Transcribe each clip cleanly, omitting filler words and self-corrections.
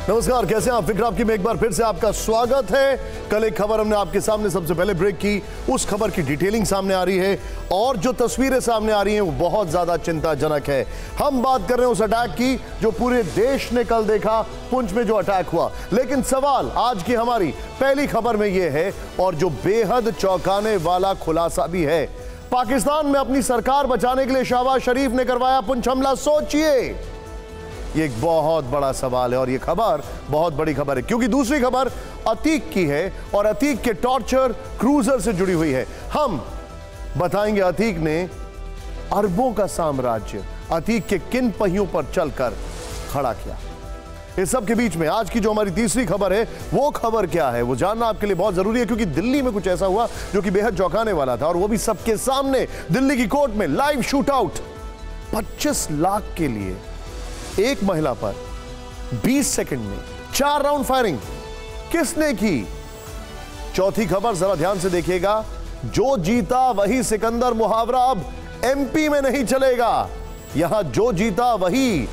नमस्कार, कैसे हैं आप? फिक्र आपकी में एक बार फिर से आपका स्वागत है। कल एक खबर हमने आपके सामने सबसे पहले ब्रेक की, उस खबर की डिटेलिंग सामने आ रही है और जो तस्वीरें सामने आ रही हैं वो बहुत ज्यादा चिंताजनक है। हम बात कर रहे हैं उस अटैक की जो पूरे देश ने कल देखा, पुंछ में जो अटैक हुआ। लेकिन सवाल आज की हमारी पहली खबर में यह है और जो बेहद चौंकाने वाला खुलासा भी है, पाकिस्तान में अपनी सरकार बचाने के लिए शहबाज शरीफ ने करवाया पुंछ हमला। सोचिए, ये एक बहुत बड़ा सवाल है और ये खबर बहुत बड़ी खबर है क्योंकि दूसरी खबर अतीक की है और अतीक के टॉर्चर क्रूजर से जुड़ी हुई है। हम बताएंगे अतीक ने अरबों का साम्राज्य अतीक के किन पहियों पर चलकर खड़ा किया। इस सब के बीच में आज की जो हमारी तीसरी खबर है वो खबर क्या है वो जानना आपके लिए बहुत जरूरी है क्योंकि दिल्ली में कुछ ऐसा हुआ जो कि बेहद चौंकाने वाला था और वो भी सबके सामने। दिल्ली की कोर्ट में लाइव शूट आउट, 25 लाख के लिए एक महिला पर 20 सेकंड में 4 राउंड फायरिंग किसने की? चौथी खबर जरा ध्यान से देखिएगा। जो जीता वही सिकंदर मुहावरा अब एमपी में नहीं चलेगा। यहां जो जीता वही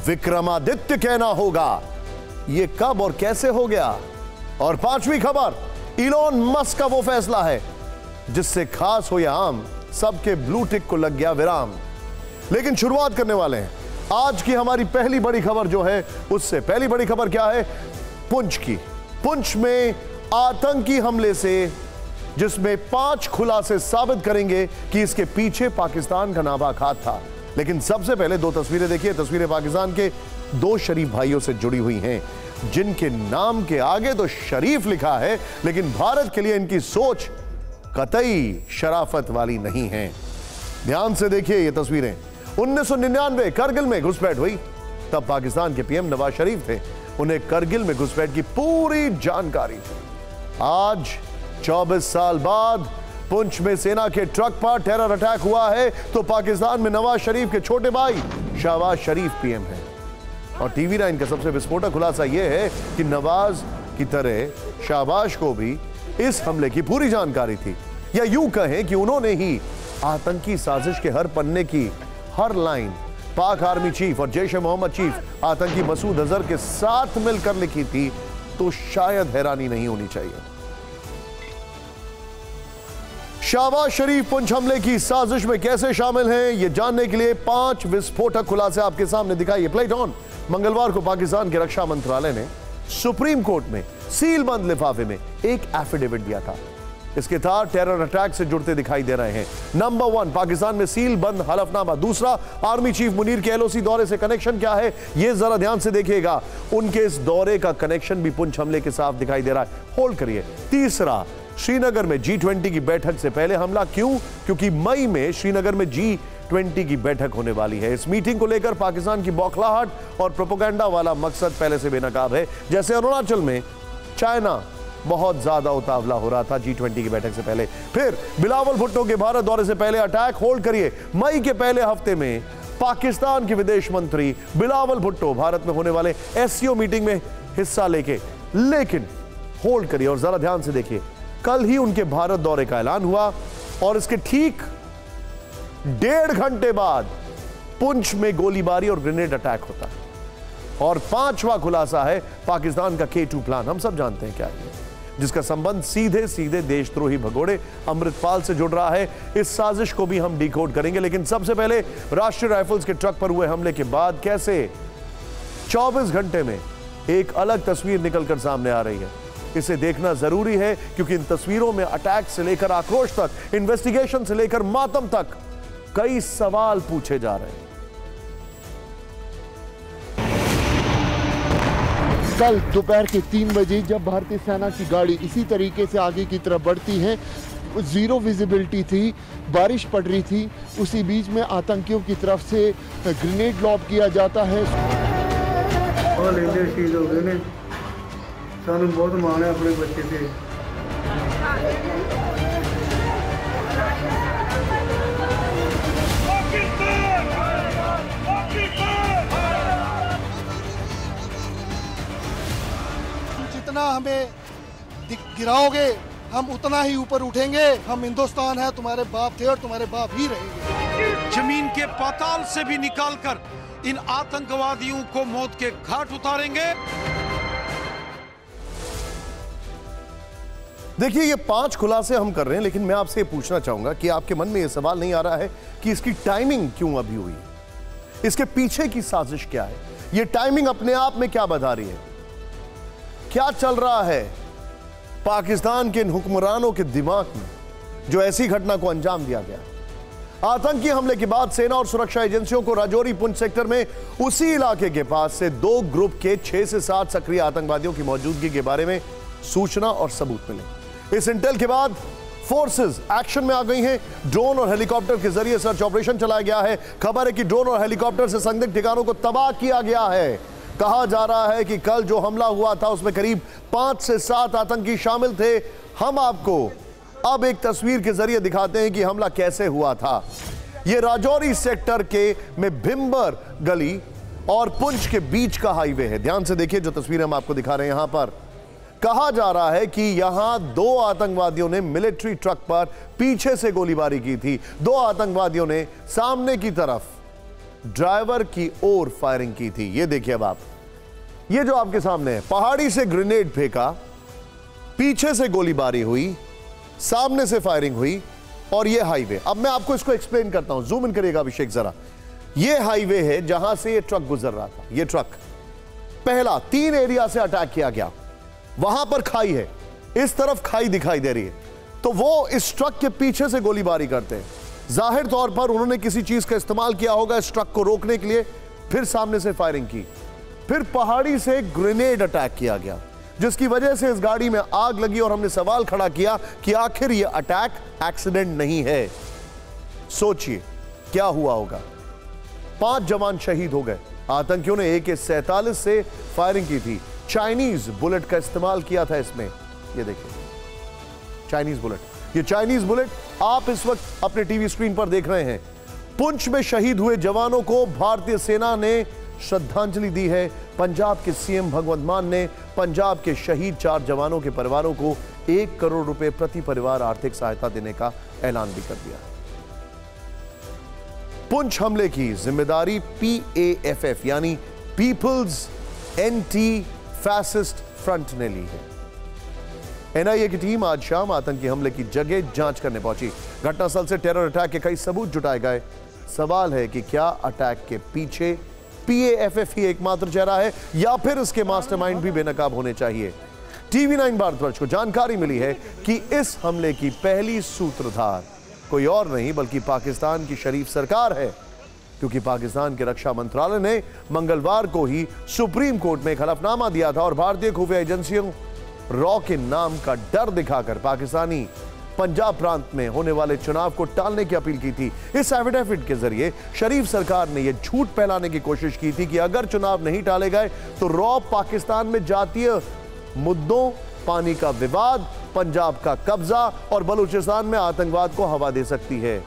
विक्रमादित्य कहना होगा। यह कब और कैसे हो गया? और पांचवी खबर, इलोन मस्क का वो फैसला है जिससे खास हो या आम सबके ब्लू टिक को लग गया विराम। लेकिन शुरुआत करने वाले हैं आज की हमारी पहली बड़ी खबर जो है उससे। पहली बड़ी खबर क्या है? पुंछ की। पुंछ में आतंकी हमले से, जिसमें 5 खुलासे साबित करेंगे कि इसके पीछे पाकिस्तान का नापाक हाथ था। लेकिन सबसे पहले 2 तस्वीरें देखिए। तस्वीरें पाकिस्तान के 2 शरीफ भाइयों से जुड़ी हुई हैं जिनके नाम के आगे तो शरीफ लिखा है लेकिन भारत के लिए इनकी सोच कतई शराफत वाली नहीं है। ध्यान से देखिए ये तस्वीरें। 1999 करगिल में घुसपैठ हुई, तब पाकिस्तान के पीएम नवाज शरीफ थे। उन्हें करगिल में घुसपैठ की पूरी जानकारी थी। आज 24 साल बाद पुंछ में सेना के ट्रक पर टेरर अटैक हुआ है तो पाकिस्तान में नवाज शरीफ के छोटे भाई शहबाज शरीफ पीएम हैं। और टीवी 9 का सबसे विस्फोटक खुलासा यह है कि नवाज की तरह शहबाज को भी इस हमले की पूरी जानकारी थी, या यूं कहें कि उन्होंने ही आतंकी साजिश के हर पन्ने की हर लाइन पाक आर्मी चीफ और जैश ए मोहम्मद चीफ आतंकी मसूद अजहर के साथ मिलकर लिखी थी, तो शायद हैरानी नहीं होनी चाहिए। शहबाज शरीफ पुंछ हमले की साजिश में कैसे शामिल हैं, यह जानने के लिए 5 विस्फोटक खुलासे आपके सामने दिखाइए। Plate on. मंगलवार को पाकिस्तान के रक्षा मंत्रालय ने सुप्रीम कोर्ट में सील बंद लिफाफे में एक एफिडेविट दिया था। इसके तार टेरर अटैक से जुड़ते दिखाई दे रहे हैं। नंबर 1, पाकिस्तान में सील बंद हलफनामा। दूसरा, आर्मी चीफ मुनीर के एलओसी दौरे से कनेक्शन क्या है यह जरा ध्यान से देखिएगा। उनके इस दौरे का कनेक्शन भी पुंछ हमले के साथ दिखाई दे रहा है। होल्ड करिए। तीसरा, श्रीनगर में G20 की बैठक से पहले हमला। क्यों? क्योंकि मई में श्रीनगर में G20 की बैठक होने वाली है। इस मीटिंग को लेकर पाकिस्तान की बौखलाहट और प्रोपेगेंडा वाला मकसद पहले से बेनकाब है। जैसे अरुणाचल में चाइना बहुत ज्यादा उतावला हो रहा था G20 की बैठक से पहले। फिर बिलावल भुट्टो के भारत दौरे से पहले अटैक। होल्ड करिए। मई के पहले हफ्ते में पाकिस्तान के विदेश मंत्री बिलावल भुट्टो भारत में होने वाले SCO मीटिंग में हिस्सा लेकिन होल्ड करिए और जरा ध्यान से देखिए। कल ही उनके भारत दौरे का ऐलान हुआ और इसके ठीक 1.5 घंटे बाद पुंछ में गोलीबारी और ग्रेनेड अटैक होता है। और 5वां खुलासा है पाकिस्तान का K2 प्लान। हम सब जानते हैं क्या है, जिसका संबंध सीधे सीधे देशद्रोही भगोड़े अमृतपाल से जुड़ रहा है। इस साजिश को भी हम डिकोड करेंगे। लेकिन सबसे पहले राष्ट्रीय राइफल्स के ट्रक पर हुए हमले के बाद कैसे 24 घंटे में एक अलग तस्वीर निकलकर सामने आ रही है, इसे देखना जरूरी है क्योंकि इन तस्वीरों में अटैक से लेकर आक्रोश तक, इन्वेस्टिगेशन से लेकर मातम तक कई सवाल पूछे जा रहे हैं। कल दोपहर के 3 बजे जब भारतीय सेना की गाड़ी इसी तरीके से आगे की तरफ बढ़ती है, जीरो विजिबिलिटी थी, बारिश पड़ रही थी, उसी बीच में आतंकियों की तरफ से ग्रेनेड लॉब किया जाता है। सानू बहुत मान है अपने बच्चे से। जितना हमें गिराओगे हम उतना ही ऊपर उठेंगे। हम हिंदुस्तान है, तुम्हारे बाप थे और तुम्हारे बाप ही रहेंगे। जमीन के पाताल से भी निकालकर इन आतंकवादियों को मौत के घाट उतारेंगे। देखिए, ये 5 खुलासे हम कर रहे हैं, लेकिन मैं आपसे ये पूछना चाहूंगा कि आपके मन में ये सवाल नहीं आ रहा है कि इसकी टाइमिंग क्यों अभी हुई है? इसके पीछे की साजिश क्या है? ये टाइमिंग अपने आप में क्या बता रही है? क्या चल रहा है पाकिस्तान के इन हुक्मरानों के दिमाग में जो ऐसी घटना को अंजाम दिया गया? आतंकी हमले के बाद सेना और सुरक्षा एजेंसियों को राजौरी पुंछ सेक्टर में उसी इलाके के पास से 2 ग्रुप के 6 से 7 सक्रिय आतंकवादियों की मौजूदगी के बारे में सूचना और सबूत मिले। इस इंटेल के बाद फोर्सेस एक्शन में आ गई हैं। ड्रोन और हेलीकॉप्टर के जरिए सर्च ऑपरेशन चलाया गया है। खबर है कि ड्रोन और हेलीकॉप्टर से संदिग्ध ठिकानों को तबाह किया गया है। कहा जा रहा है कि कल जो हमला हुआ था उसमें करीब 5 से 7 आतंकी शामिल थे। हम आपको अब एक तस्वीर के जरिए दिखाते हैं कि हमला कैसे हुआ था। यह राजौरी सेक्टर के में भिम्बर गली और पुंछ के बीच का हाईवे है। ध्यान से देखिए जो तस्वीर हम आपको दिखा रहे हैं। यहां पर कहा जा रहा है कि यहां 2 आतंकवादियों ने मिलिट्री ट्रक पर पीछे से गोलीबारी की थी। 2 आतंकवादियों ने सामने की तरफ ड्राइवर की ओर फायरिंग की थी। ये देखिए अब आप, ये जो आपके सामने है, पहाड़ी से ग्रेनेड फेंका, पीछे से गोलीबारी हुई, सामने से फायरिंग हुई और ये हाईवे। अब मैं आपको इसको एक्सप्लेन करता हूं। जूम इन करिएगा अभिषेक जरा। ये हाईवे है जहां से ये ट्रक गुजर रहा था। ये ट्रक पहला 3 एरिया से अटैक किया गया। वहां पर खाई है, इस तरफ खाई दिखाई दे रही है, तो वो इस ट्रक के पीछे से गोलीबारी करते हैं। जाहिर तौर पर उन्होंने किसी चीज का इस्तेमाल किया होगा इस ट्रक को रोकने के लिए, फिर सामने से फायरिंग की, फिर पहाड़ी से ग्रेनेड अटैक किया गया जिसकी वजह से इस गाड़ी में आग लगी और हमने सवाल खड़ा किया कि आखिर यह अटैक एक्सीडेंट नहीं है। सोचिए क्या हुआ होगा। 5 जवान शहीद हो गए। आतंकियों ने AK-47 से फायरिंग की थी। चाइनीज बुलेट का इस्तेमाल किया था इसमें। ये देखिए चाइनीज बुलेट। ये चाइनीज बुलेट आप इस वक्त अपने टीवी स्क्रीन पर देख रहे हैं। पुंछ में शहीद हुए जवानों को भारतीय सेना ने श्रद्धांजलि दी है। पंजाब के CM भगवंत मान ने पंजाब के शहीद 4 जवानों के परिवारों को 1 करोड़ रुपए प्रति परिवार आर्थिक सहायता देने का ऐलान भी कर दिया। पुंछ हमले की जिम्मेदारी PAFF यानी पीपल्स एंटी फैसिस्ट फ्रंट ने ली है। NIA की टीम आज शाम आतंकी हमले की जगह जांच करने पहुंची। घटनास्थल से टेरर अटैक के कई सबूत जुटाए गए। सवाल है कि क्या अटैक के पीछे PAFF ही एकमात्र चेहरा है या फिर इसके मास्टरमाइंड भी बेनकाब होने चाहिए। TV9 भारतवर्ष को जानकारी मिली है कि इस हमले की पहली सूत्रधार कोई और नहीं बल्कि पाकिस्तान की शरीफ सरकार है, क्योंकि पाकिस्तान के रक्षा मंत्रालय ने मंगलवार को ही सुप्रीम कोर्ट में एक हलफनामा दिया था और भारतीय खुफिया एजेंसियों रॉ के नाम का डर दिखाकर पाकिस्तानी पंजाब प्रांत में होने वाले चुनाव को टालने की अपील की थी। इस एफिडेविट के जरिए शरीफ सरकार ने यह झूठ फैलाने की कोशिश की थी कि अगर चुनाव नहीं टाले गए तो रॉ पाकिस्तान में जातीय मुद्दों, पानी का विवाद, पंजाब का कब्जा और बलूचिस्तान में आतंकवाद को हवा दे सकती है।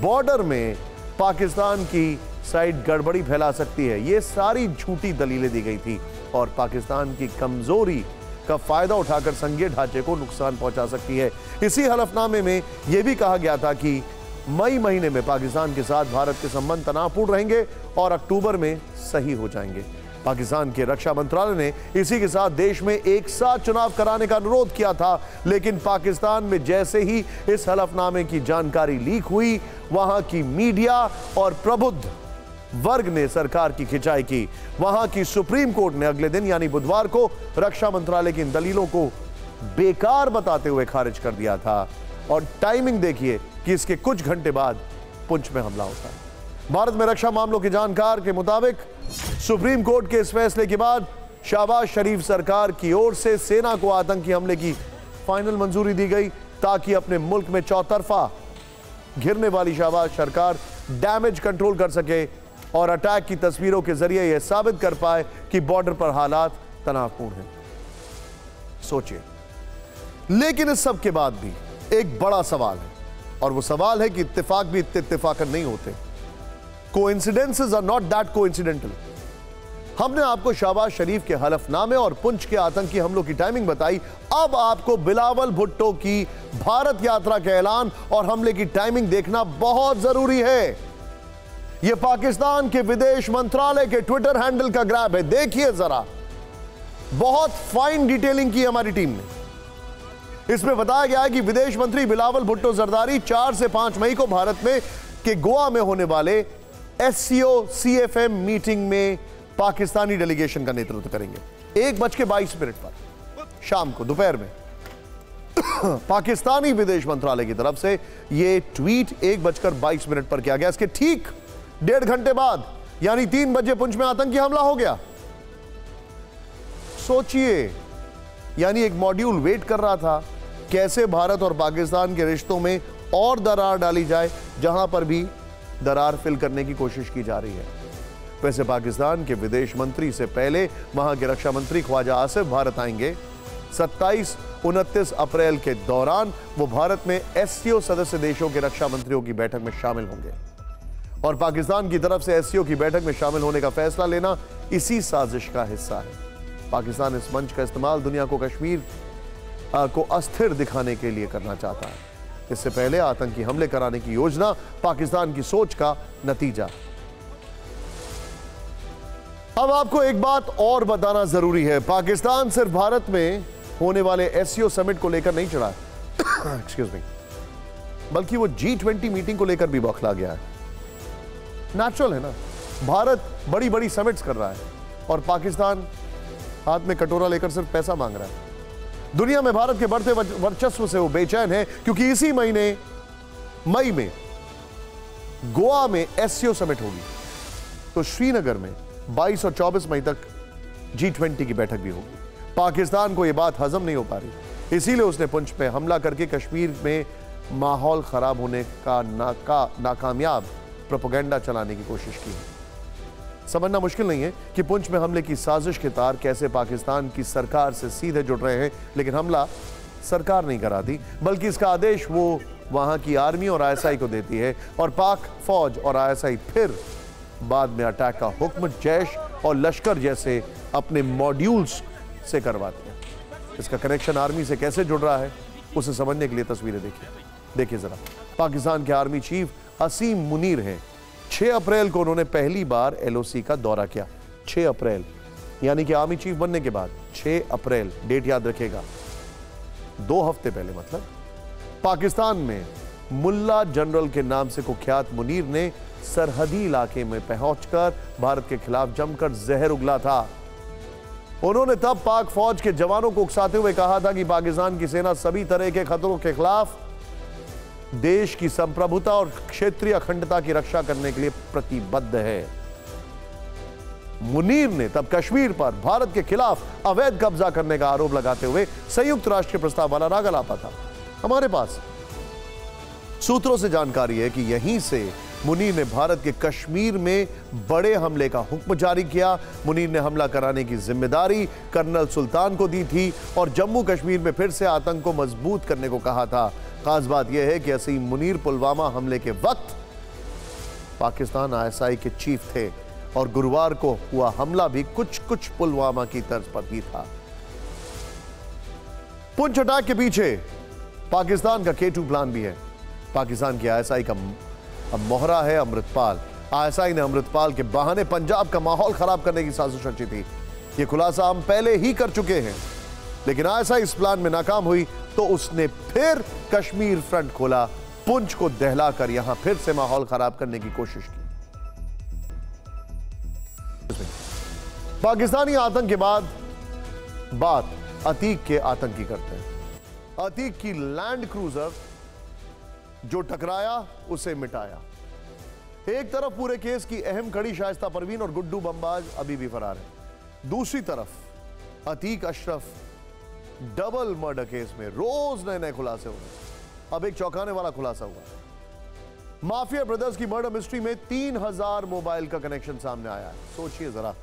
बॉर्डर में पाकिस्तान की साइड गड़बड़ी फैला सकती है। ये सारी झूठी दलीलें दी गई थी और पाकिस्तान की कमजोरी का फायदा उठाकर संघीय ढांचे को नुकसान पहुंचा सकती है। इसी हलफनामे में यह भी कहा गया था कि मई महीने में पाकिस्तान के साथ भारत के संबंध तनावपूर्ण रहेंगे और अक्टूबर में सही हो जाएंगे। पाकिस्तान के रक्षा मंत्रालय ने इसी के साथ देश में एक साथ चुनाव कराने का अनुरोध किया था, लेकिन पाकिस्तान में जैसे ही इस हलफनामे की जानकारी लीक हुई, वहां की मीडिया और प्रबुद्ध वर्ग ने सरकार की खिंचाई की। वहां की सुप्रीम कोर्ट ने अगले दिन यानी बुधवार को रक्षा मंत्रालय की इन दलीलों को बेकार बताते हुए खारिज कर दिया था। और टाइमिंग देखिए कि इसके कुछ घंटे बाद पुंछ में हमला होता है। भारत में रक्षा मामलों के जानकार के मुताबिक सुप्रीम कोर्ट के इस फैसले के बाद शहबाज शरीफ सरकार की ओर से सेना को आतंकी हमले की फाइनल मंजूरी दी गई ताकि अपने मुल्क में चौतरफा घिरने वाली शहबाज सरकार डैमेज कंट्रोल कर सके और अटैक की तस्वीरों के जरिए यह साबित कर पाए कि बॉर्डर पर हालात तनावपूर्ण हैं। सोचिए, लेकिन इस सब के बाद भी एक बड़ा सवाल है और वो सवाल है कि इत्तेफाक भी इत्तेफाकन नहीं होते। Coincidences are not that coincidental. हमने आपको शहबाज शरीफ के हलफनामे और पुंछ के आतंकी हमलों की टाइमिंग बताई। अब आपको बिलावल भुट्टो की भारत यात्रा का ऐलान और हमले की टाइमिंग देखना बहुत जरूरी है। यह पाकिस्तान के विदेश मंत्रालय के ट्विटर हैंडल का ग्राफ है। देखिए जरा, बहुत फाइन डिटेलिंग की हमारी टीम ने। इसमें बताया गया है कि विदेश मंत्री बिलावल भुट्टो जरदारी 4 से 5 मई को भारत में के गोवा में होने वाले SCO CFM मीटिंग में पाकिस्तानी डेलीगेशन का नेतृत्व करेंगे। 1:22 पर शाम को, दोपहर में पाकिस्तानी विदेश मंत्रालय की तरफ से यह ट्वीट 1:22 पर किया गया। इसके ठीक 1.5 घंटे बाद यानी 3 बजे पुंछ में आतंकी हमला हो गया। सोचिए, यानी एक मॉड्यूल वेट कर रहा था कैसे भारत और पाकिस्तान के रिश्तों में और दरार डाली जाए, जहां पर भी दरार फिल करने की कोशिश की जा रही है। वैसे पाकिस्तान के विदेश मंत्री से पहले वहां के रक्षा मंत्री ख्वाजा आसिफ भारत आएंगे। 27-29 अप्रैल के दौरान वो भारत में SCO सदस्य देशों के रक्षा मंत्रियों की बैठक में शामिल होंगे और पाकिस्तान की तरफ से SCO की बैठक में शामिल होने का फैसला लेना इसी साजिश का हिस्सा है। पाकिस्तान इस मंच का इस्तेमाल दुनिया को कश्मीर को अस्थिर दिखाने के लिए करना चाहता है। इससे पहले आतंकी हमले कराने की योजना पाकिस्तान की सोच का नतीजा। अब आपको एक बात और बताना जरूरी है, पाकिस्तान सिर्फ भारत में होने वाले SCO समिट को लेकर नहीं चढ़ा है एक्सक्यूज मी, बल्कि वो G20 मीटिंग को लेकर भी बौखला गया है। नेचुरल है ना, भारत बड़ी बड़ी समिट्स कर रहा है और पाकिस्तान हाथ में कटोरा लेकर सिर्फ पैसा मांग रहा है। दुनिया में भारत के बढ़ते वर्चस्व से वो बेचैन है, क्योंकि इसी महीने मई में गोवा में SCO समिट होगी, तो श्रीनगर में 22 और 24 मई तक G20 की बैठक भी होगी। पाकिस्तान को यह बात हजम नहीं हो पा रही, इसीलिए उसने पुंछ पे हमला करके कश्मीर में माहौल खराब होने का नाकामयाब प्रोपेगेंडा चलाने की कोशिश की है। समझना मुश्किल नहीं है कि पुंछ में हमले की साजिश के तार कैसे पाकिस्तान की सरकार से सीधे जुड़ रहे हैं, लेकिन हमला सरकार नहीं कराती, बल्कि इसका आदेश वो वहां की आर्मी और ISI को देती है और पाक फौज और ISI फिर बाद में अटैक का हुक्म जैश और लश्कर जैसे अपने मॉड्यूल्स से करवाते हैं। इसका कनेक्शन आर्मी से कैसे जुड़ रहा है, उसे समझने के लिए तस्वीरें देखिए जरा। पाकिस्तान के आर्मी चीफ असीम मुनीर हैं। 6 अप्रैल को उन्होंने पहली बार LOC का दौरा किया। 6 अप्रैल यानी कि आर्मी चीफ बनने के बाद 6 अप्रैल, डेट याद रखेगा, 2 हफ्ते पहले। मतलब पाकिस्तान में मुल्ला जनरल के नाम से कुख्यात मुनीर ने सरहदी इलाके में पहुंचकर भारत के खिलाफ जमकर जहर उगला था। उन्होंने तब पाक फौज के जवानों को उकसाते हुए कहा था कि पाकिस्तान की सेना सभी तरह के खतरों के खिलाफ देश की संप्रभुता और क्षेत्रीय अखंडता की रक्षा करने के लिए प्रतिबद्ध है। मुनीर ने तब कश्मीर पर भारत के खिलाफ अवैध कब्जा करने का आरोप लगाते हुए संयुक्त राष्ट्र के प्रस्ताव वाला नागा लापा था। हमारे पास सूत्रों से जानकारी है कि यहीं से मुनीर ने भारत के कश्मीर में बड़े हमले का हुक्म जारी किया। मुनीर ने हमला कराने की जिम्मेदारी कर्नल सुल्तान को दी थी और जम्मू कश्मीर में फिर से आतंक को मजबूत करने को कहा था। खास बात यह है कि असीम मुनीर पुलवामा हमले के वक्त पाकिस्तान ISI के चीफ थे और गुरुवार को हुआ हमला भी कुछ पुलवामा की तर्ज पर ही था। पुंछ अटैक के पीछे पाकिस्तान का K2 प्लान भी है। पाकिस्तान की ISI का अब मोहरा है अमृतपाल। ISI ने अमृतपाल के बहाने पंजाब का माहौल खराब करने की साजिश रची थी। यह खुलासा हम पहले ही कर चुके हैं, लेकिन ISI इस प्लान में नाकाम हुई तो उसने फिर कश्मीर फ्रंट खोला, पुंछ को दहलाकर यहां फिर से माहौल खराब करने की कोशिश की। पाकिस्तानी आतंक के बाद बात अतीक के आतंकी करते हैं। अतीक की लैंड क्रूजर जो टकराया उसे मिटाया। एक तरफ पूरे केस की अहम कड़ी शाइस्ता परवीन और गुड्डू बमबाज अभी भी फरार है, दूसरी तरफ Atiq Ashraf double murder case में रोज नए नए खुलासे हो रहे। अब एक चौंकाने वाला खुलासा हुआ। माफिया ब्रदर्स की मर्डर मिस्ट्री में 3000 मोबाइल का कनेक्शन सामने आया है। सोचिए जरा,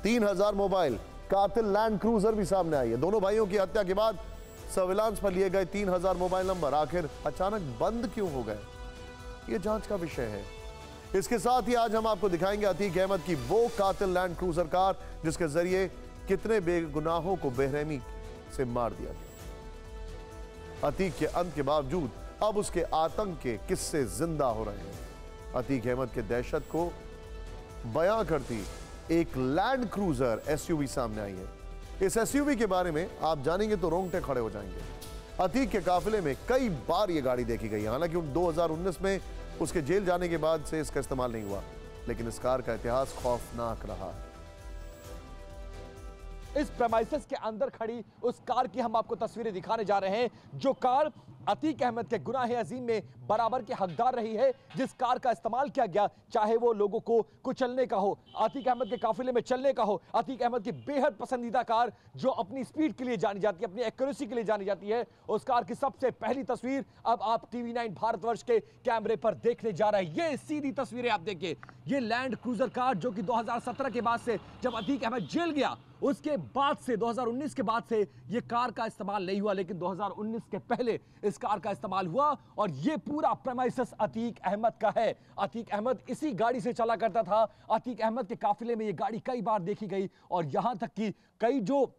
3000 मोबाइल, कातिल लैंड क्रूजर भी सामने आई है। दोनों भाइयों की हत्या के बाद सर्विलांस पर लिए गए 3000 मोबाइल नंबर आखिर अचानक बंद क्यों हो गए, यह जांच का विषय है। इसके साथ ही आज हम आपको दिखाएंगे अतीक अहमद की वो कातिल लैंड क्रूजर कार जिसके जरिए कितने बेगुनाहों को बेरहमी से मार दिया गया। अतीक के अंत के बावजूद अब उसके आतंक के किस्से जिंदा हो रहे हैं। अतीक अहमद के दहशत को बयां करती एक लैंड क्रूजर एसयूवी सामने आई है। इस एसयूवी के बारे में आप जानेंगे तो रोंगटे खड़े हो जाएंगे। अतीक के काफिले में कई बार यह गाड़ी देखी गई, हालांकि 2019 में उसके जेल जाने के बाद से इसका इस्तेमाल नहीं हुआ, लेकिन इस कार का इतिहास खौफनाक रहा। इस प्रेमाइसेस के अंदर खड़ी उस कार की हम आपको तस्वीरें दिखाने जा रहे हैं, जो कार अतीक अहमद के गुनाह अजीम में बराबर के हकदार रही है। जिस कार का इस्तेमाल किया गया, चाहे वो लोगों को कुचलने का हो, अतीक अहमद के काफिले में चलने का हो, अतीक अहमद की बेहद पसंदीदा कार जो अपनी स्पीड के लिए जानी जाती है, अपनी एक्यूरेसी के लिए जानी जाती है, उस कार की सबसे पहली तस्वीर अब आप TV9 भारतवर्ष के कैमरे पर देखने जा रहे हैं। ये सीधी तस्वीरें आप देखिए, ये लैंड क्रूजर कार जो कि 2017 के बाद से, जब अतीक अहमद जेल गया, उसके बाद से 2019 के बाद से ये कार का इस्तेमाल नहीं हुआ, लेकिन 2019 के पहले इस कार का इस्तेमाल हुआ और ये पूरा प्रेमाइसेस अतीक अहमद का है। अतीक अहमद इसी गाड़ी से चला करता था। अतीक अहमद के काफिले में ये गाड़ी कई बार देखी गई और यहां तक कि कई जो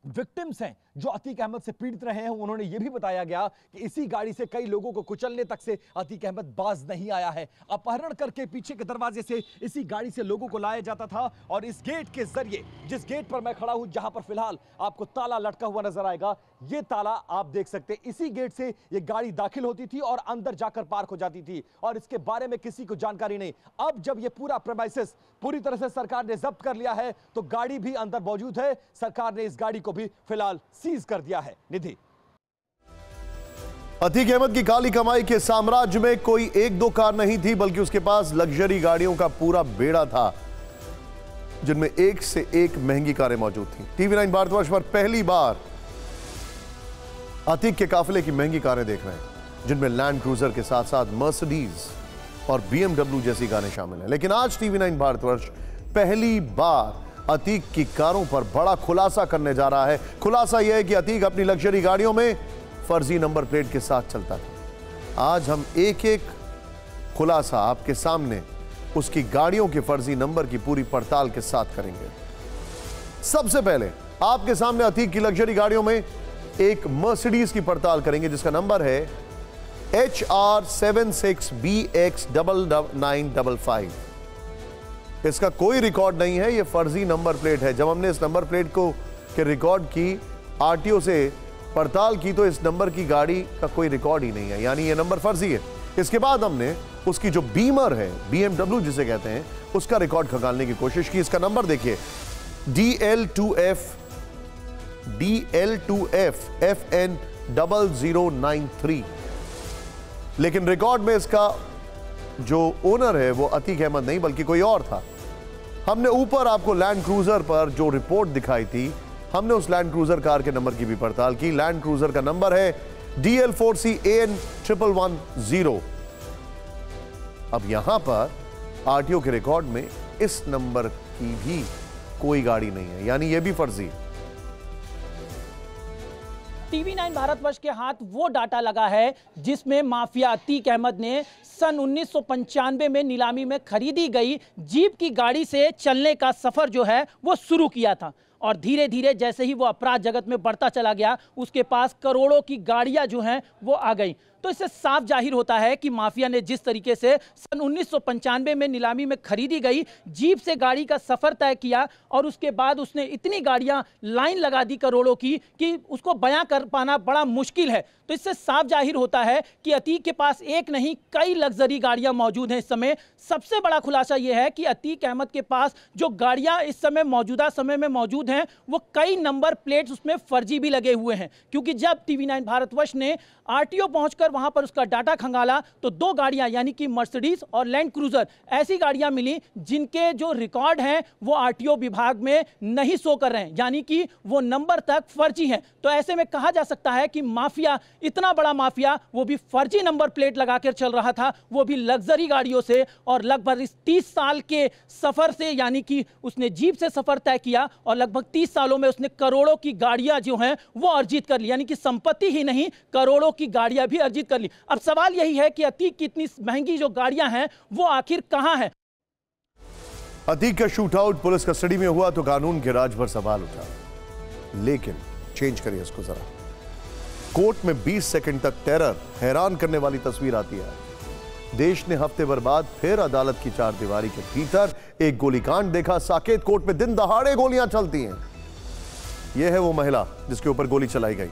विक्टिम्स हैं जो अतीक अहमद से पीड़ित रहे हैं, उन्होंने यह भी बताया गया कि इसी गाड़ी से कई लोगों को कुचलने तक से अतीक अहमद बाज नहीं आया है। अपहरण करके पीछे के दरवाजे से इसी गाड़ी से लोगों को लाया जाता था और इस गेट के जरिए, जिस गेट पर मैं खड़ा हूं, जहां पर फिलहाल आपको ताला लटका हुआ नजर आएगा, यह ताला आप देख सकते हैं, इसी गेट से यह गाड़ी दाखिल होती थी और अंदर जाकर पार्क हो जाती थी और इसके बारे में किसी को जानकारी नहीं। अब जब यह पूरा प्रेमाइसेस पूरी तरह से सरकार ने जब्त कर लिया है तो गाड़ी भी अंदर मौजूद है। सरकार ने इस गाड़ी को भी फिलहाल सीज कर दिया है। निधि, अतीक अहमद की काली कमाई के साम्राज्य में कोई एक दो कार नहीं थी, बल्कि उसके पास लग्जरी गाड़ियों का पूरा बेड़ा था, जिनमें एक से एक महंगी कारें मौजूद थीं। TV9 भारतवर्ष पर पहली बार अतीक के काफिले की महंगी कारें देख रहे हैं, जिनमें लैंड क्रूजर के साथ साथ मर्सिडीज और BMW जैसी कारें शामिल हैं। लेकिन आज TV9 भारतवर्ष पहली बार अतीक की कारों पर बड़ा खुलासा करने जा रहा है। खुलासा यह है कि अतीक अपनी लग्जरी गाड़ियों में फर्जी नंबर प्लेट के साथ चलता था। आज हम एक एक खुलासा आपके सामने उसकी गाड़ियों के फर्जी नंबर की पूरी पड़ताल के साथ करेंगे। सबसे पहले आपके सामने अतीक की लग्जरी गाड़ियों में एक मर्सिडीज की पड़ताल करेंगे, जिसका नंबर है HR76BX9955। इसका कोई रिकॉर्ड नहीं है, यह फर्जी नंबर प्लेट है। जब हमने इस नंबर प्लेट को के रिकॉर्ड की आरटीओ से पड़ताल की तो इस नंबर की गाड़ी का कोई रिकॉर्ड ही नहीं है, यानी यह नंबर फर्जी है। इसके बाद हमने उसकी जो बीमर है, BMW जिसे कहते हैं, उसका रिकॉर्ड खंगालने की कोशिश की। इसका नंबर देखिए, DL2F FN0093, लेकिन रिकॉर्ड में इसका जो ओनर है वो अतीक अहमद नहीं बल्कि कोई और था। हमने ऊपर आपको लैंड क्रूजर पर जो रिपोर्ट दिखाई थी, हमने उस लैंड क्रूजर कार के नंबर की भी पड़ताल की। लैंड क्रूजर का नंबर है DL4CAN1110। अब यहां पर आरटीओ के रिकॉर्ड में इस नंबर की भी कोई गाड़ी नहीं है, यानी यह भी फर्जी है। TV9 भारतवर्ष के हाथ वो डाटा लगा है जिसमें माफिया अतीक अहमद ने सन 1995 में नीलामी में खरीदी गई जीप की गाड़ी से चलने का सफर जो है वो शुरू किया था और धीरे धीरे जैसे ही वो अपराध जगत में बढ़ता चला गया, उसके पास करोड़ों की गाड़ियां जो हैं वो आ गई। तो इससे साफ जाहिर होता है कि माफिया ने जिस तरीके से सन 1995 में नीलामी में खरीदी गई जीप से गाड़ी का सफर तय किया और उसके बाद उसने इतनी गाड़ियां लाइन लगा दी करोड़ों की कि उसको बयां कर पाना बड़ा मुश्किल है। तो इससे साफ जाहिर होता है कि अतीक के पास एक नहीं कई लग्जरी गाड़ियां मौजूद हैं इस समय। सबसे बड़ा खुलासा यह है कि अतीक अहमद के पास जो गाड़ियां इस समय मौजूदा समय में मौजूद हैं वो कई नंबर प्लेट्स उसमें फर्जी भी लगे हुए हैं, क्योंकि जब TV9 भारतवर्ष ने आरटीओ पहुंचकर वहां पर उसका डाटा खंगाला तो दो गाड़ियां यानी कि मर्सिडीज और लैंड क्रूजर ऐसी गाड़ियां मिली जिनके जो रिकॉर्ड हैं वो आरटीओ विभाग में नहीं शो कर रहे हैं, यानी कि वो नंबर तक फर्जी हैं। तो ऐसे में कहा जा सकता है कि माफिया, इतना बड़ा माफिया, वो भी फर्जी नंबर प्लेट लगाकर चल रहा था, वो भी लग्जरी गाड़ियों से। और लगभग इस 30 साल के सफर से, यानी कि उसने जीप से सफर तय किया और लगभग 30 सालों में उसने करोड़ों की गाड़ियां जो हैं वो अर्जित कर ली, यानी कि संपत्ति ही नहीं करोड़ों की गाड़ियां भी अर्जित कर ली। अब सवाल यही है कि अतीक की इतनी महंगी जो गाड़ियां हैं वो आखिर कहां हैं। अतीक का शूटआउट पुलिस कस्टडी में हुआ तो कानून के राज पर सवाल उठा, लेकिन चेंज करिए इसको जरा। कोर्ट में 20 सेकंड तक टेरर, हैरान करने वाली तस्वीर आती है। देश ने हफ्ते भर बाद फिर अदालत की चारदीवारी के भीतर एक गोलीकांड देखा। साकेत कोर्ट में दिन दहाड़े गोलियां चलती हैं। यह है वो महिला जिसके ऊपर गोली चलाई गई।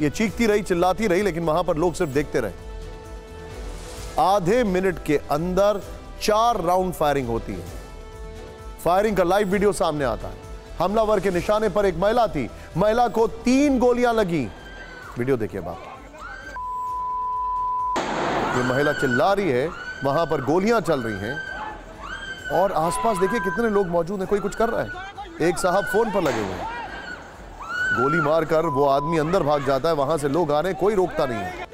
ये चीखती रही, चिल्लाती रही, लेकिन वहां पर लोग सिर्फ देखते रहे। आधे मिनट के अंदर 4 राउंड फायरिंग होती है। फायरिंग का लाइव वीडियो सामने आता है। हमलावर के निशाने पर एक महिला थी। महिला को 3 गोलियां लगी। वीडियो देखिए बाप। ये महिला चिल्ला रही है, वहां पर गोलियां चल रही हैं और आसपास देखिए कितने लोग मौजूद हैं। कोई कुछ कर रहा है। एक साहब फोन पर लगे हुए हैं। गोली मारकर वो आदमी अंदर भाग जाता है। वहां से लोग आ रहे हैं, कोई रोकता नहीं है।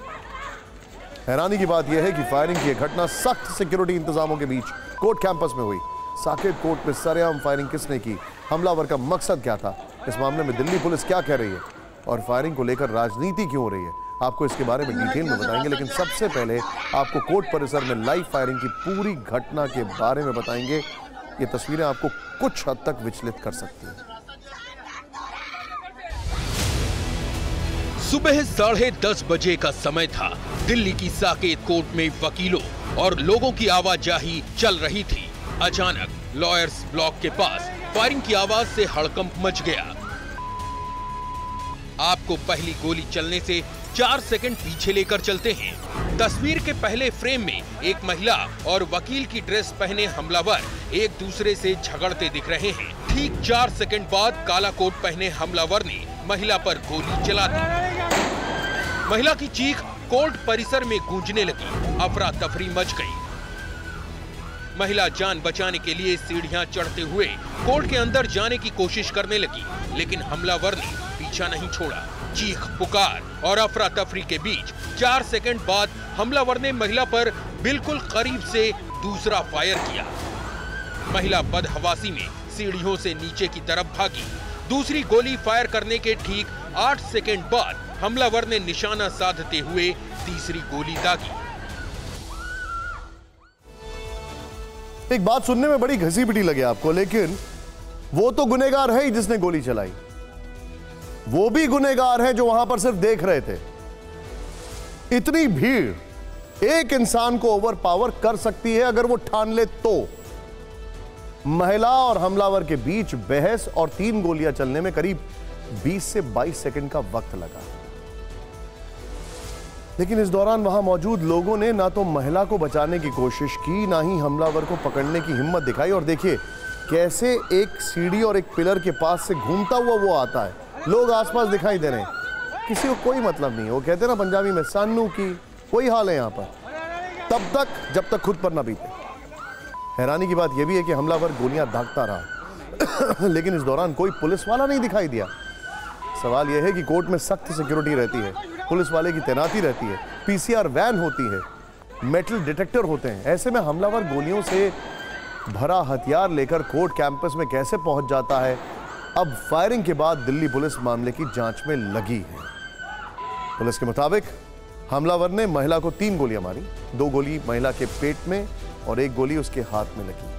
हैरानी की बात यह है कि फायरिंग की घटना सख्त सिक्योरिटी इंतजामों के बीच कोर्ट कैंपस में हुई। साकेत कोर्ट में सरेआम फायरिंग किसने की? हमलावर का मकसद क्या था? इस मामले में दिल्ली पुलिस क्या कह रही है और फायरिंग को लेकर राजनीति क्यों हो रही है, आपको इसके बारे में डिटेल में बताएंगे। लेकिन सबसे पहले आपको कोर्ट परिसर में लाइव फायरिंग की पूरी घटना के बारे में बताएंगे। ये तस्वीरें आपको कुछ हद तक विचलित कर सकती हैं। सुबह 10:30 बजे का समय था। दिल्ली की साकेत कोर्ट में वकीलों और लोगों की आवाजाही चल रही थी। अचानक लॉयर्स ब्लॉक के पास फायरिंग की आवाज से हड़कंप मच गया। आपको पहली गोली चलने से 4 सेकंड पीछे लेकर चलते हैं। तस्वीर के पहले फ्रेम में एक महिला और वकील की ड्रेस पहने हमलावर एक दूसरे से झगड़ते दिख रहे हैं। ठीक 4 सेकंड बाद काला कोट पहने हमलावर ने महिला पर गोली चला दी। महिला की चीख कोर्ट परिसर में गूंजने लगी। अफरा तफरी मच गई। महिला जान बचाने के लिए सीढ़ियां चढ़ते हुए कोर्ट के अंदर जाने की कोशिश करने लगी, लेकिन हमलावर ने पीछा नहीं छोड़ा। चीख पुकार और अफरा तफरी के बीच 4 सेकंड बाद हमलावर ने महिला पर बिल्कुल करीब से दूसरा फायर किया। महिला बदहवासी में सीढ़ियों से नीचे की तरफ भागी। दूसरी गोली फायर करने के ठीक 8 सेकंड बाद हमलावर ने निशाना साधते हुए तीसरी गोली दागी। एक बात सुनने में बड़ी घसी पिटी लगे आपको, लेकिन वो तो गुनहगार है ही जिसने गोली चलाई। वो भी गुनहगार है जो वहां पर सिर्फ देख रहे थे। इतनी भीड़ एक इंसान को ओवरपावर कर सकती है अगर वो ठान ले तो। महिला और हमलावर के बीच बहस और 3 गोलियां चलने में करीब 20 से 22 सेकंड का वक्त लगा। लेकिन इस दौरान वहां मौजूद लोगों ने ना तो महिला को बचाने की कोशिश की, ना ही हमलावर को पकड़ने की हिम्मत दिखाई। और देखिए कैसे एक सीढ़ी और एक पिलर के पास से घूमता हुआ वो आता है। लोग आसपास दिखाई दे रहे हैं, किसी को कोई मतलब नहीं। वो कहते हैं ना पंजाबी में, सानू की कोई हाल है यहां पर, तब तक जब तक खुद पर ना बीते। हैरानी की बात यह भी है कि हमलावर गोलियां दागता रहा लेकिन इस दौरान कोई पुलिस वाला नहीं दिखाई दिया। सवाल यह है कि कोर्ट में सख्त सिक्योरिटी रहती है, पुलिस वाले की तैनाती रहती है, पीसीआर वैन होती है, मेटल डिटेक्टर होते हैं। ऐसे में हमलावर गोलियों से भरा हथियार लेकर कोर्ट कैंपस में कैसे पहुंच जाता है? अब फायरिंग के बाद दिल्ली पुलिस मामले की जांच में लगी है। पुलिस के मुताबिक हमलावर ने महिला को 3 गोलियां मारी। 2 गोली महिला के पेट में और 1 गोली उसके हाथ में लगी।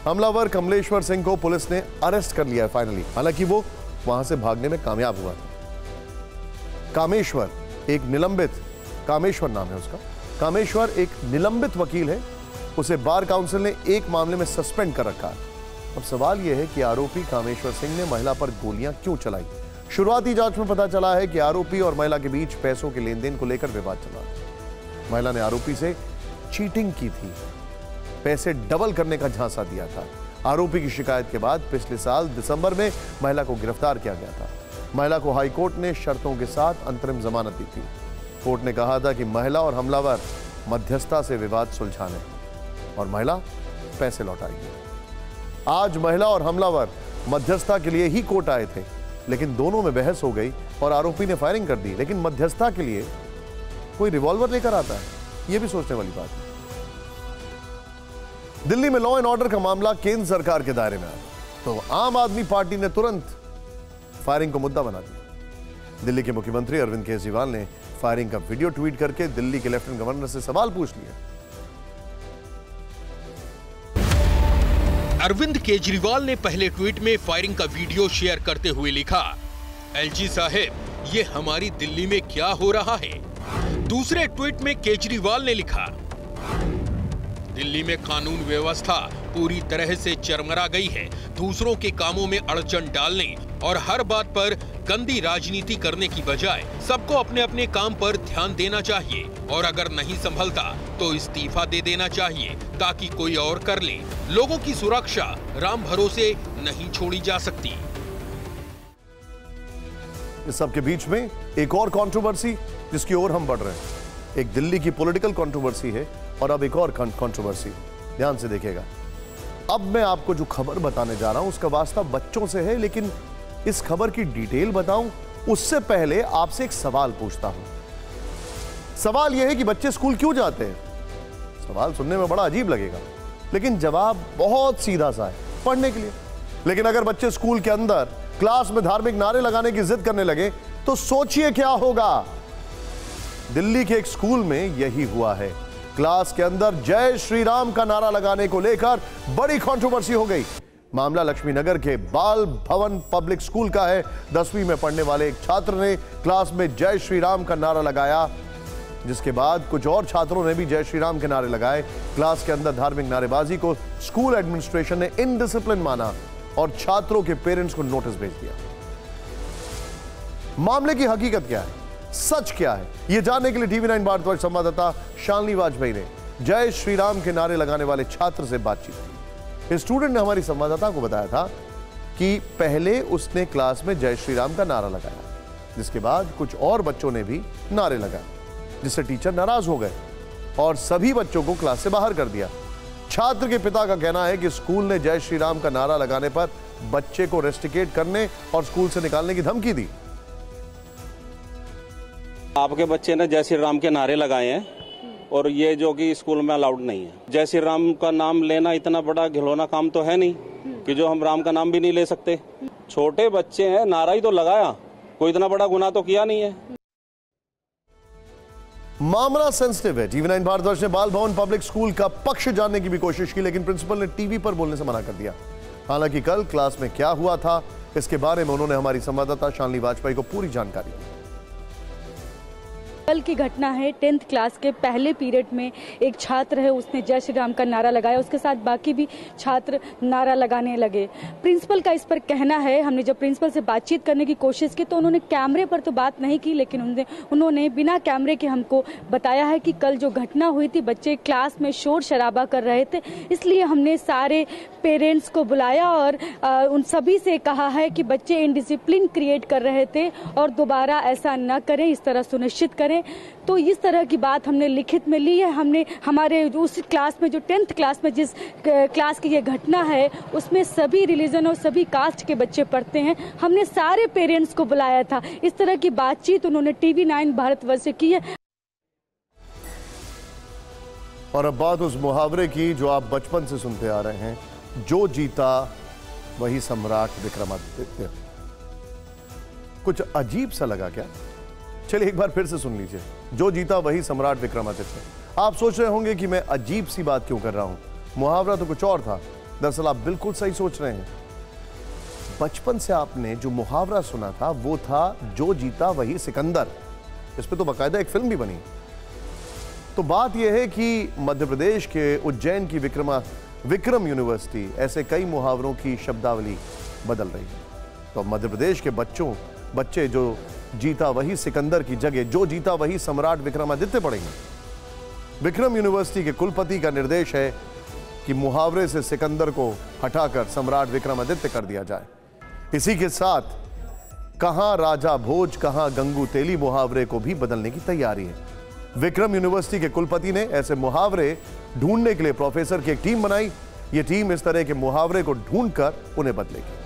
हमलावर कमलेश्वर सिंह को पुलिस ने अरेस्ट कर लिया है फाइनली। हालांकि वो वहां से भागने में कामयाब हुआ था। कामेश्वर एक निलंबित, कामेश्वर नाम है उसका, कामेश्वर एक निलंबित वकील है। उसे बार काउंसिल ने एक मामले में सस्पेंड कर रखा है। अब सवाल यह है कि आरोपी कामेश्वर सिंह ने महिला पर गोलियां क्यों चलाई? शुरुआती जांच में पता चला है कि आरोपी और महिला के बीच पैसों के लेन देन को लेकर विवाद चला। महिला ने आरोपी से चीटिंग की थी, पैसे डबल करने का झांसा दिया था। आरोपी की शिकायत के बाद पिछले साल दिसंबर में महिला को गिरफ्तार किया गया था। महिला को हाई कोर्ट ने शर्तों के साथ अंतरिम जमानत दी थी। कोर्ट ने कहा था कि महिला और हमलावर मध्यस्थता से विवाद सुलझाने और महिला पैसे लौटाएगी। आज महिला और हमलावर मध्यस्थता के लिए ही कोर्ट आए थे, लेकिन दोनों में बहस हो गई और आरोपी ने फायरिंग कर दी। लेकिन मध्यस्थता के लिए कोई रिवॉल्वर लेकर आता है, यह भी सोचने वाली बात है। दिल्ली में लॉ एंड ऑर्डर का मामला केंद्र सरकार के दायरे में आया तो आम आदमी पार्टी ने तुरंत फायरिंग को मुद्दा बना दिया। दिल्ली के मुख्यमंत्री अरविंद केजरीवाल ने फायरिंग का वीडियो ट्वीट करके दिल्ली के लेफ्टिनेंट गवर्नर से सवाल पूछ लिया। अरविंद केजरीवाल ने पहले ट्वीट में फायरिंग का वीडियो शेयर करते हुए लिखा, एलजी साहब, ये हमारी दिल्ली में क्या हो रहा है? दूसरे ट्वीट में केजरीवाल ने लिखा, दिल्ली में कानून व्यवस्था पूरी तरह से चरमरा गई है। दूसरों के कामों में अड़चन डालने और हर बात पर गंदी राजनीति करने की बजाय सबको अपने अपने काम पर ध्यान देना चाहिए और अगर नहीं संभलता तो इस्तीफा दे देना चाहिए ताकि कोई और कर ले। लोगों की सुरक्षा राम भरोसे नहीं छोड़ी जा सकती। इस सब के बीच में एक और कंट्रोवर्सी जिसकी ओर हम बढ़ रहे हैं, एक दिल्ली की पॉलिटिकल कंट्रोवर्सी है और अब एक और कंट्रोवर्सी। ध्यान से देखिएगा। अब मैं आपको जो खबर बताने जा रहा हूं उसका वास्ता बच्चों से है, लेकिन इस खबर की डिटेल बताऊं उससे पहले आपसे एक सवाल पूछता हूं। सवाल यह है कि बच्चे स्कूल क्यों जाते हैं? सवाल सुनने में बड़ा अजीब लगेगा, लेकिन जवाब बहुत सीधा सा है, पढ़ने के लिए। लेकिन अगर बच्चे स्कूल के अंदर क्लास में धार्मिक नारे लगाने की जिद करने लगे तो सोचिए क्या होगा। दिल्ली के एक स्कूल में यही हुआ है। क्लास के अंदर जय श्री राम का नारा लगाने को लेकर बड़ी कंट्रोवर्सी हो गई। मामला लक्ष्मीनगर के बाल भवन पब्लिक स्कूल का है। 10वीं में पढ़ने वाले एक छात्र ने क्लास में जय श्री राम का नारा लगाया, जिसके बाद कुछ और छात्रों ने भी जय श्री राम के नारे लगाए। क्लास के अंदर धार्मिक नारेबाजी को स्कूल एडमिनिस्ट्रेशन ने इनडिसिप्लिन माना और छात्रों के पेरेंट्स को नोटिस भेज दिया। मामले की हकीकत क्या है, सच क्या है, यह जानने के लिए टीवी 9 भारतवर्ष संवाददाता शालिनी वाजपेयी ने जय श्री राम के नारे लगाने वाले छात्र से बातचीत की। स्टूडेंट ने हमारी संवाददाता को बताया था कि पहले उसने क्लास में जय श्री राम का नारा लगाया, जिसके बाद कुछ और बच्चों ने भी नारे लगाए, जिससे टीचर नाराज हो गए और सभी बच्चों को क्लास से बाहर कर दिया। छात्र के पिता का कहना है कि स्कूल ने जय श्री राम का नारा लगाने पर बच्चे को रेस्टिकेट करने और स्कूल से निकालने की धमकी दी। आपके बच्चे ने जय श्री राम के नारे लगाए हैं और ये जो कि स्कूल में अलाउड नहीं है। जय श्री राम का नाम लेना इतना बड़ा घिनौना काम तो है नहीं कि जो हम राम का नाम भी नहीं ले सकते। छोटे बच्चे हैं, नारा ही तो लगाया, कोई इतना बड़ा गुनाह तो किया नहीं है। मामला सेंसिटिव है। टीवी 9 भारतवर्ष ने बाल भवन पब्लिक स्कूल का पक्ष जानने की भी कोशिश की, लेकिन प्रिंसिपल ने टीवी पर बोलने से मना कर दिया। हालांकि कल क्लास में क्या हुआ था इसके बारे में उन्होंने हमारी संवाददाता शालिनी वाजपेयी को पूरी जानकारी दी। कल की घटना है। 10th क्लास के पहले पीरियड में एक छात्र है, उसने जय श्री राम का नारा लगाया, उसके साथ बाकी भी छात्र नारा लगाने लगे। प्रिंसिपल का इस पर कहना है, हमने जब प्रिंसिपल से बातचीत करने की कोशिश की तो उन्होंने कैमरे पर तो बात नहीं की, लेकिन उन्होंने बिना कैमरे के हमको बताया है कि कल जो घटना हुई थी, बच्चे क्लास में शोर शराबा कर रहे थे, इसलिए हमने सारे पेरेंट्स को बुलाया और उन सभी से कहा है कि बच्चे इनडिसिप्लिन क्रिएट कर रहे थे और दोबारा ऐसा न करें, इस तरह सुनिश्चित करें। तो इस तरह की बात हमने लिखित में ली है। हमने हमारे उस क्लास में जो 10th क्लास में जिस क्लास की ये घटना है उसमें सभी रिलीजन और सभी कास्ट के बच्चे पढ़ते हैं। हमने सारे पेरेंट्स को बुलाया था। इस तरह की बातचीत उन्होंने टीवी 9 भारतवर्ष से की है। और अब बात उस मुहावरे की जो आप बचपन से सुनते आ रहे हैं, जो जीता वही सम्राट विक्रमादित्य। कुछ अजीब सा लगा क्या? चलिए एक बार फिर से सुन लीजिए। जो जीता वही सम्राट विक्रमादित्य। आप सोच रहे होंगे कि मैं अजीब सी बात क्यों कर रहा हूं, मुहावरा तो कुछ और था। दरअसल आप बिल्कुल सही सोच रहे हैं। बचपन से आपने जो मुहावरा सुना था वो था जो जीता वही सिकंदर। इस पे तो बाकायदा एक फिल्म भी बनी। तो बात यह है कि मध्य प्रदेश के उज्जैन की विक्रम यूनिवर्सिटी ऐसे कई मुहावरों की शब्दावली बदल रही है। तो मध्य प्रदेश के बच्चे जो जीता वही सिकंदर की जगह जो जीता वही सम्राट विक्रमादित्य पढ़ेंगे। विक्रम यूनिवर्सिटी के कुलपति का निर्देश है कि मुहावरे से सिकंदर को हटाकर सम्राट विक्रमादित्य कर दिया जाए। इसी के साथ कहां राजा भोज कहां गंगू तेली मुहावरे को भी बदलने की तैयारी है। विक्रम यूनिवर्सिटी के कुलपति ने ऐसे मुहावरे ढूंढने के लिए प्रोफेसर की एक टीम बनाई। यह टीम इस तरह के मुहावरे को ढूंढकर उन्हें बदलेगी।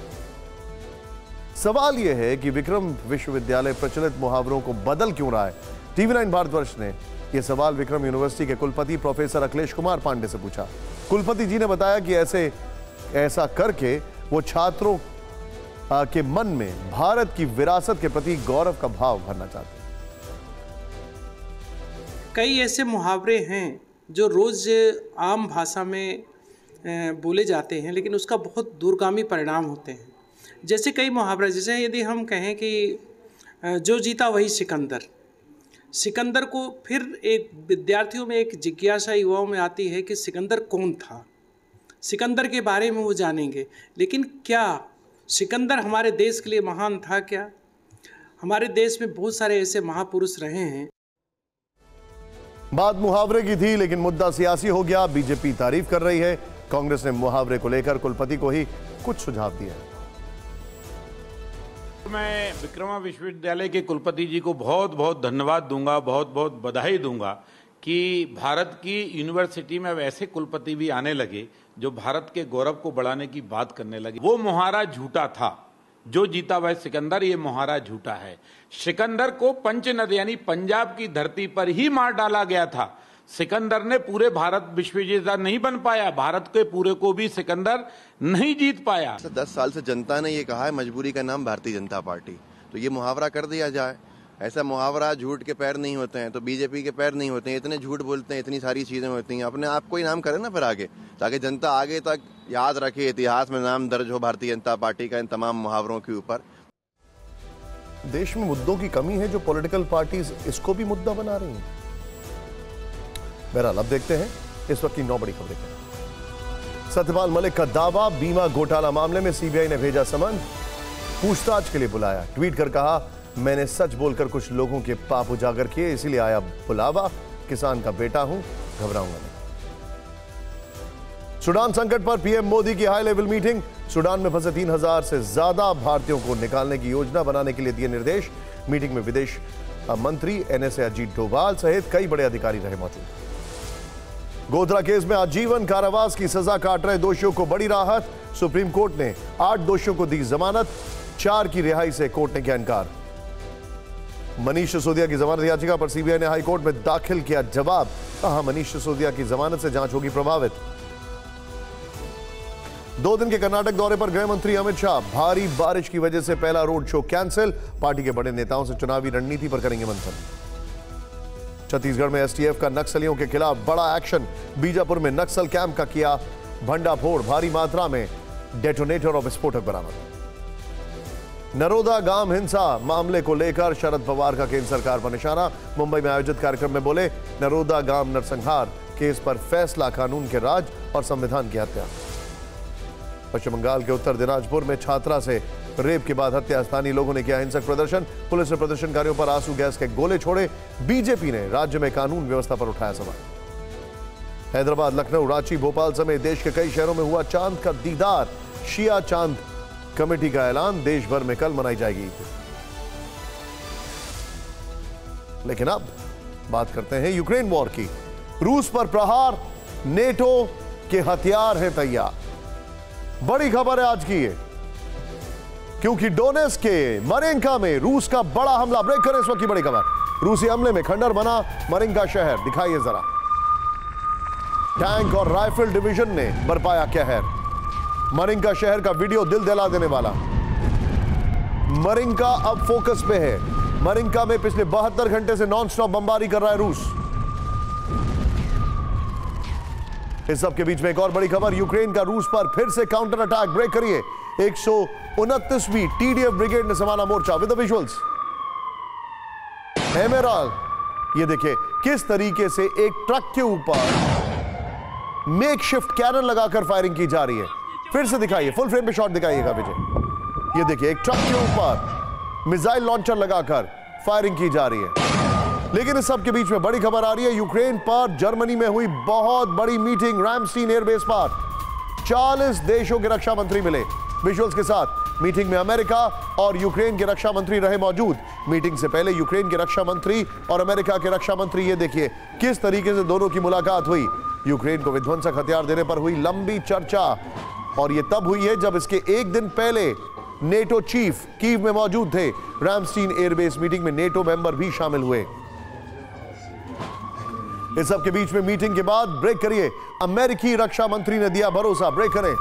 सवाल यह है कि विक्रम विश्वविद्यालय प्रचलित मुहावरों को बदल क्यों रहा है? टीवी 9 भारतवर्ष ने यह सवाल विक्रम यूनिवर्सिटी के कुलपति प्रोफेसर अखिलेश कुमार पांडे से पूछा। कुलपति जी ने बताया कि ऐसा करके वो छात्रों के मन में भारत की विरासत के प्रति गौरव का भाव भरना चाहते हैं। कई ऐसे मुहावरे हैं जो रोज आम भाषा में बोले जाते हैं, लेकिन उसका बहुत दूरगामी परिणाम होते हैं। जैसे कई मुहावरे, जैसे यदि हम कहें कि जो जीता वही सिकंदर, सिकंदर को फिर एक विद्यार्थियों में एक जिज्ञासा युवाओं में आती है कि सिकंदर कौन था, सिकंदर के बारे में वो जानेंगे। लेकिन क्या सिकंदर हमारे देश के लिए महान था? क्या हमारे देश में बहुत सारे ऐसे महापुरुष रहे हैं। बात मुहावरे की थी, लेकिन मुद्दा सियासी हो गया। बीजेपी तारीफ कर रही है, कांग्रेस ने मुहावरे को लेकर कुलपति को ही कुछ सुझाव दिए। मैं विक्रमा विश्वविद्यालय के कुलपति जी को बहुत बहुत धन्यवाद दूंगा, बहुत बहुत बधाई दूंगा कि भारत की यूनिवर्सिटी में अब ऐसे कुलपति भी आने लगे जो भारत के गौरव को बढ़ाने की बात करने लगे। वो मुहावरा झूठा था, जो जीता वह सिकंदर, ये मुहावरा झूठा है। सिकंदर को पंचनद यानी पंजाब की धरती पर ही मार डाला गया था। सिकंदर ने पूरे भारत विश्व विजेता नहीं बन पाया, भारत के पूरे को भी सिकंदर नहीं जीत पाया। 10 साल से जनता ने ये कहा है मजबूरी का नाम भारतीय जनता पार्टी, तो ये मुहावरा कर दिया जाए। ऐसा मुहावरा झूठ के पैर नहीं होते हैं तो बीजेपी के पैर नहीं होते हैं। इतने झूठ बोलते हैं, इतनी सारी चीजें होती हैं, अपने आप को ही नाम करें ना फिर आगे, ताकि जनता आगे तक याद रखे, इतिहास में नाम दर्ज हो भारतीय जनता पार्टी का इन तमाम मुहावरों के ऊपर। देश में मुद्दों की कमी है जो पॉलिटिकल पार्टीज इसको भी मुद्दा बना रही हैं। बहरहाल अब देखते हैं इस वक्त की 9 बड़ी खबरें। सत्यपाल मलिक का दावा, बीमा घोटाला मामले में सीबीआई ने भेजा समन, पूछताछ के लिए बुलाया। ट्वीट कर कहा, मैंने सच बोलकर कुछ लोगों के पाप उजागर किए, इसीलिए आया बुलावा। किसान का बेटा हूं, घबराऊंगा नहीं। सूडान संकट पर पीएम मोदी की हाई लेवल मीटिंग। सूडान में फंसे 3000 से ज्यादा भारतीयों को निकालने की योजना बनाने के लिए दिए निर्देश। मीटिंग में विदेश मंत्री एनएसए अजीत डोभाल सहित कई बड़े अधिकारी रहे मौजूद। गोधरा केस में आजीवन कारावास की सजा काट रहे दोषियों को बड़ी राहत। सुप्रीम कोर्ट ने 8 दोषियों को दी जमानत, 4 की रिहाई से कोर्ट ने किया इनकार। मनीष सिसोदिया की जमानत याचिका पर सीबीआई ने हाई कोर्ट में दाखिल किया जवाब। कहा, मनीष सिसोदिया की जमानत से जांच होगी प्रभावित। 2 दिन के कर्नाटक दौरे पर गृह मंत्री अमित शाह। भारी बारिश की वजह से पहला रोड शो कैंसिल। पार्टी के बड़े नेताओं से चुनावी रणनीति पर करेंगे मंथन। छत्तीसगढ़ में एसटीएफ का नक्सलियों के खिलाफ बड़ा एक्शन। बीजापुर में नक्सल कैंप का किया भंडाफोड़, भारी मात्रा में डेटोनेटर और विस्फोटक बरामद। नरोदा गांव हिंसा मामले को लेकर शरद पवार का केंद्र सरकार पर निशाना। मुंबई में आयोजित कार्यक्रम में बोले, नरोदा गांव नरसंहार केस पर फैसला कानून के राज और संविधान की हत्या। पश्चिम बंगाल के उत्तर दिनाजपुर में छात्रा से रेप के बाद हत्या। स्थानीय लोगों ने किया हिंसक प्रदर्शन। पुलिस ने प्रदर्शनकारियों पर आंसू गैस के गोले छोड़े। बीजेपी ने राज्य में कानून व्यवस्था पर उठाया सवाल। हैदराबाद, लखनऊ, रांची, भोपाल समेत देश के कई शहरों में हुआ चांद का दीदार। शिया चांद कमेटी का ऐलान, देश भर में कल मनाई जाएगी ईद। लेकिन अब बात करते हैं यूक्रेन वॉर की। रूस पर प्रहार, नेटो के हथियार हैं तैयार। बड़ी खबर है आज की ये, क्योंकि डोनेट्स्क के मरिंका में रूस का बड़ा हमला। ब्रेक करें इस वक्त की बड़ी खबर। रूसी हमले में खंडर बना मरिंका शहर, दिखाइए जरा। टैंक और राइफल डिवीजन ने बरपाया कहर। मरिंका शहर का वीडियो दिल दहला देने वाला। मरिंका अब फोकस पे है। मरिंका में पिछले 72 घंटे से नॉनस्टॉप बमबारी कर रहा है रूस। इस सब के बीच में एक और बड़ी खबर, यूक्रेन का रूस पर फिर से काउंटर अटैक। ब्रेक करिए। 129वीं टीडीएफ ब्रिगेड ने संभाला मोर्चा। With the visuals. एमेराल्ड, ये देखिए किस तरीके से एक ट्रक के ऊपर मेकशिफ्ट कैनन लगाकर फायरिंग की जा रही है। फिर से दिखाइए, फुल फ्रेम पे शॉट दिखाइएगा विजय। ये देखिए एक ट्रक के ऊपर मिसाइल लॉन्चर लगाकर फायरिंग की जा रही है। लेकिन इस सब के बीच में बड़ी खबर आ रही है, यूक्रेन पर जर्मनी में हुई बहुत बड़ी मीटिंग। रामस्टीन एयरबेस पर 40 देशों के रक्षा मंत्री मिले। विजुअल्स के साथ मीटिंग में अमेरिका और यूक्रेन के रक्षा मंत्री रहे मौजूद। मीटिंग से पहले यूक्रेन के रक्षा मंत्री और अमेरिका के रक्षा मंत्री, ये देखिए किस तरीके से दोनों की मुलाकात हुई। यूक्रेन को विध्वंसक हथियार देने पर हुई लंबी चर्चा, और यह तब हुई है जब इसके एक दिन पहले नेटो चीफ कीव में मौजूद थे। रामस्टीन एयरबेस मीटिंग में नेटो मेंबर भी शामिल हुए। इस सब के बीच में मीटिंग के बाद ब्रेक करिए, अमेरिकी रक्षा मंत्री ने दिया भरोसा। ब्रेक करें।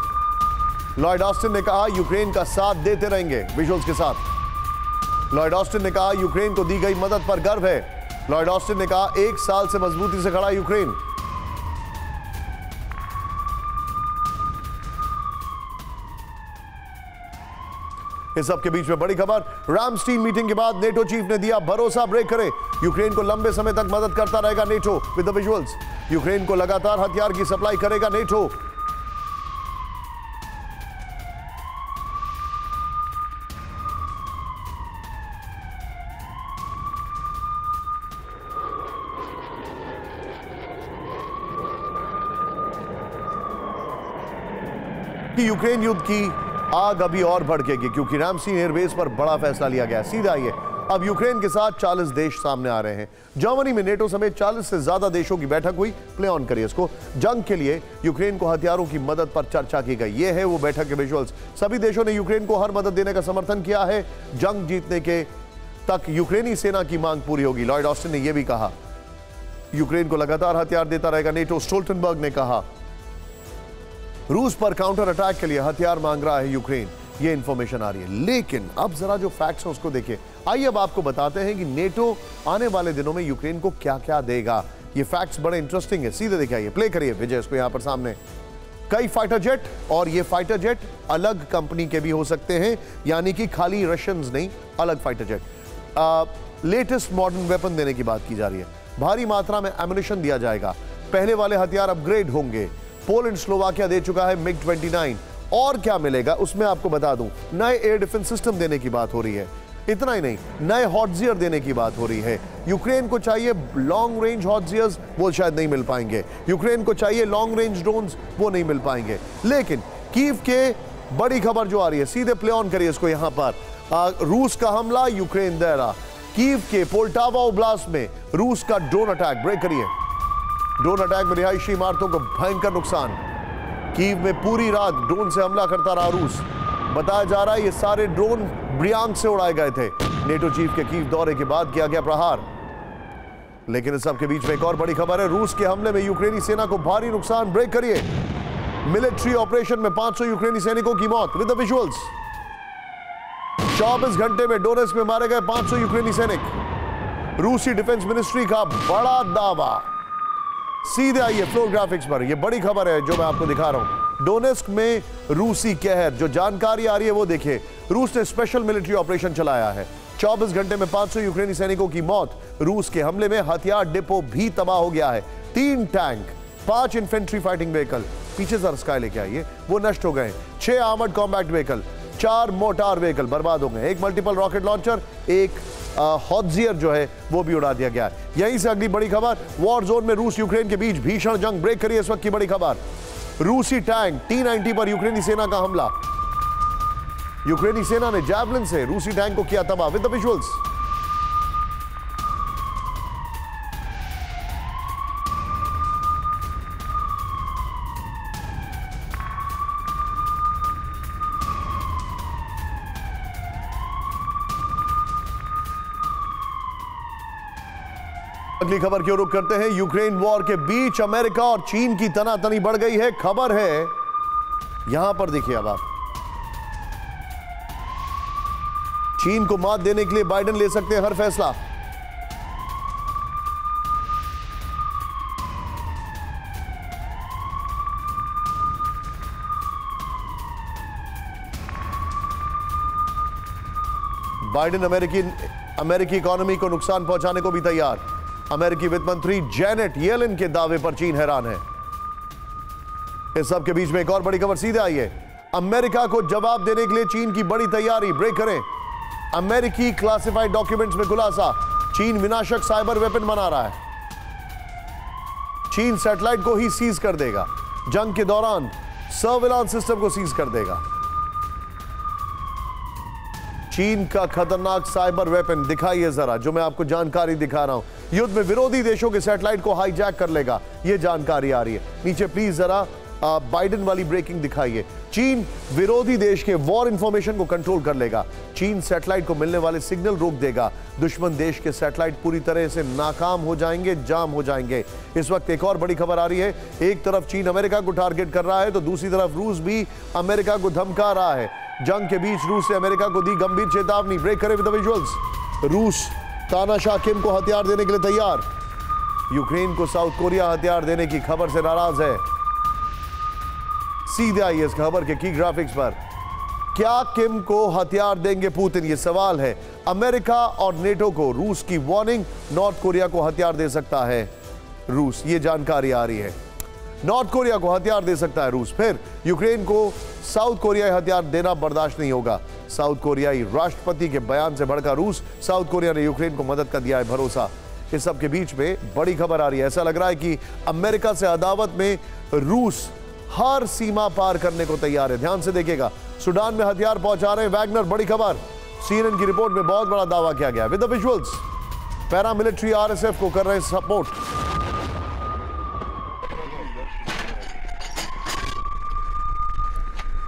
लॉयड ऑस्टिन ने कहा यूक्रेन का साथ देते रहेंगे। विजुअल्स के साथ लॉयड ऑस्टिन ने कहा यूक्रेन को दी गई मदद पर गर्व है। लॉयड ऑस्टिन ने कहा 1 साल से मजबूती से खड़ा यूक्रेन। इस सब के बीच में बड़ी खबर, रामस्टीन मीटिंग के बाद नेटो चीफ ने दिया भरोसा, ब्रेक करें, यूक्रेन को लंबे समय तक मदद करता रहेगा NATO. With the visuals, Ukraine को लगातार हथियार की सप्लाई करेगा नेटो। यूक्रेन युद्ध की आग अभी और भड़केगी क्योंकि रामस्टीन एयरबेस पर बड़ा फैसला लिया गया। सीधा आइए, अब यूक्रेन के साथ 40 देश सामने आ रहे हैं। जर्मनी में नेटो समेत 40 से ज्यादा देशों की बैठक हुई। प्ले ऑन करिए इसको। जंग के लिए यूक्रेन को हथियारों की मदद पर चर्चा की गई। यह है वो बैठक के विजुअल्स। सभी देशों ने यूक्रेन को हर मदद देने का समर्थन किया है। जंग जीतने के तक यूक्रेनी सेना की मांग पूरी होगी। लॉयड ऑस्टिन ने यह भी कहा यूक्रेन को लगातार हथियार देता रहेगा नेटो। स्टोल्टनबर्ग ने कहा रूस पर काउंटर अटैक के लिए हथियार मांग रहा है यूक्रेन। ये इंफॉर्मेशन आ रही है, लेकिन अब जरा जो फैक्ट्स हैं उसको देखिए। आइए अब आपको बताते हैं कि नेटो आने वाले दिनों में यूक्रेन को क्या क्या देगा। ये फैक्ट्स बड़े इंटरेस्टिंग है। सीधे दिखाइए, प्ले करिए विजय इसको यहां पर सामने। कई फाइटर जेट, और ये फाइटर जेट अलग कंपनी के भी हो सकते हैं, यानी कि खाली रशियंस नहीं, अलग fighter jet. Latest modern weapon देने की बात की जा रही है। भारी मात्रा में एम्युनिशन दिया जाएगा। पहले वाले हथियार अपग्रेड होंगे। पोलैंड स्लोवाकिया दे चुका है मिग 29। और क्या मिलेगा उसमें आपको बता दूं, नए एयर डिफेंस सिस्टम देने की बात हो रही है। इतना ही नहीं, नए हॉटजियर देने की बात हो रही है। यूक्रेन को चाहिए लॉन्ग रेंज हॉटजियर्स, वो शायद नहीं मिल पाएंगे। यूक्रेन को चाहिए लॉन्ग रेंज ड्रोन्स, वो नहीं मिल पाएंगे। लेकिन कीव के बड़ी खबर जो आ रही है, सीधे प्ले ऑन करिए इसको यहां पर। रूस का हमला, यूक्रेन दे रहा। कीव के पोल्टावा ओब्लास्ट में रूस का ड्रोन अटैक, ब्रेक करिए। ड्रोन अटैक में रिहायशी इमारतों को भयंकर नुकसान। कीव में पूरी रात ड्रोन से हमला करता रहा रूस। बताया जा रहा है ये सारे ड्रोन ब्रियांक से उड़ाए गए थे। नेटो चीफ के कीव दौरे के बाद किया गया प्रहार। लेकिन इस सब के बीच में एक और बड़ी खबर है, रूस के हमले में यूक्रेनी सेना को भारी नुकसान, ब्रेक करिए। मिलिट्री ऑपरेशन में 500 यूक्रेनी सैनिकों की मौत। विद द विजुअल्स, 24 घंटे में डोनेट्स्क में मारे गए 500 यूक्रेनी सैनिक। रूसी डिफेंस मिनिस्ट्री का बड़ा दावा। सीधे आइए फ्लोर ग्राफिक्स पर, यह बड़ी खबर है जो मैं आपको दिखा रहा हूं। डोनेट्स्क में रूसी कहर, जो जानकारी आ रही है वो देखिए। रूस ने स्पेशल मिलिट्री ऑपरेशन चलाया है। 24 घंटे में 500 यूक्रेनी सैनिकों की मौत। रूस के हमले में हथियार डिपो भी तबाह हो गया है। 3 टैंक, 5 इन्फेंट्री फाइटिंग व्हीकल, पीछे जरा स्काई लेके आइए, वो नष्ट हो गए। 6 armoured combat vehicle, 4 motor vehicle बर्बाद हो गए। 1 मल्टीपल रॉकेट लॉन्चर, 1 हॉटजियर जो है वो भी उड़ा दिया गया है। यहीं से अगली बड़ी खबर, वॉर जोन में रूस यूक्रेन के बीच भीषण जंग, ब्रेक करिए इस वक्त की बड़ी खबर। रूसी टैंक T-90 पर यूक्रेनी सेना का हमला। यूक्रेनी सेना ने जैवलिन से रूसी टैंक को किया तबाह। विद द विजुअल्स, अगली खबर की ओर रुख करते हैं। यूक्रेन वॉर के बीच अमेरिका और चीन की तनातनी बढ़ गई है। खबर है यहां पर देखिए अब आप, चीन को मात देने के लिए बाइडेन ले सकते हैं हर फैसला। बाइडेन अमेरिकी इकोनॉमी को नुकसान पहुंचाने को भी तैयार। अमेरिकी वित्त मंत्री जैनेट येलेन के दावे पर चीन हैरान है। इस सब के बीच में एक और बड़ी खबर, सीधे आइए। अमेरिका को जवाब देने के लिए चीन की बड़ी तैयारी, ब्रेक करें। अमेरिकी क्लासिफाइड डॉक्यूमेंट्स में खुलासा, चीन विनाशक साइबर वेपन बना रहा है। चीन सैटेलाइट को ही सीज कर देगा। जंग के दौरान सर्विलांस सिस्टम को सीज कर देगा। चीन का खतरनाक साइबर वेपन दिखाइए जरा, जो मैं आपको जानकारी दिखा रहा हूं। युद्ध में विरोधी देशों के सैटेलाइट को हाईजैक कर लेगा, यह जानकारी आ रही है। नीचे प्लीज जरा बाइडेन वाली ब्रेकिंग दिखाइए। चीन विरोधी देश के वॉर इंफॉर्मेशन को कंट्रोल कर लेगा। चीन सैटेलाइट को मिलने वाले सिग्नल रोक देगा। दुश्मन देश के सैटेलाइट पूरी तरह से नाकाम हो जाएंगे, जाम हो जाएंगे। इस वक्त एक और बड़ी खबर आ रही है। एक तरफ चीन अमेरिका को टारगेट कर रहा है, तो दूसरी तरफ रूस भी अमेरिका को धमका रहा है। जंग के बीच रूस ने अमेरिका को दी गंभीर चेतावनी, ब्रेक करें विद द विजुअल्स। रूस तानाशाह किम को हथियार देने के लिए तैयार। यूक्रेन को साउथ कोरिया हथियार देने की खबर से नाराज है। सीधे आइए इस खबर के की ग्राफिक्स पर। क्या किम को हथियार देंगे पुतिन? ये सवाल है। अमेरिका और नेटो को रूस की वार्निंग, नॉर्थ कोरिया को हथियार दे सकता है रूस, ये जानकारी आ रही है। नॉर्थ कोरिया को हथियार दे सकता है रूस। फिर यूक्रेन को साउथ कोरियाई हथियार देना बर्दाश्त नहीं होगा। साउथ कोरियाई राष्ट्रपति के बयान से भड़का रूस, साउथ कोरिया ने यूक्रेन को मदद का दिया है भरोसा। इस सब के बीच में बड़ी खबर आ रही है। ऐसा लग रहा है कि अमेरिका से अदावत में रूस हर सीमा पार करने को तैयार है। ध्यान से देखिएगा, सूडान में हथियार पहुंचा रहे हैं वैगनर। बड़ी खबर, सीएनएन की रिपोर्ट में बहुत बड़ा दावा किया गया। With the visuals, paramilitary RSF को कर रहे हैं सपोर्ट।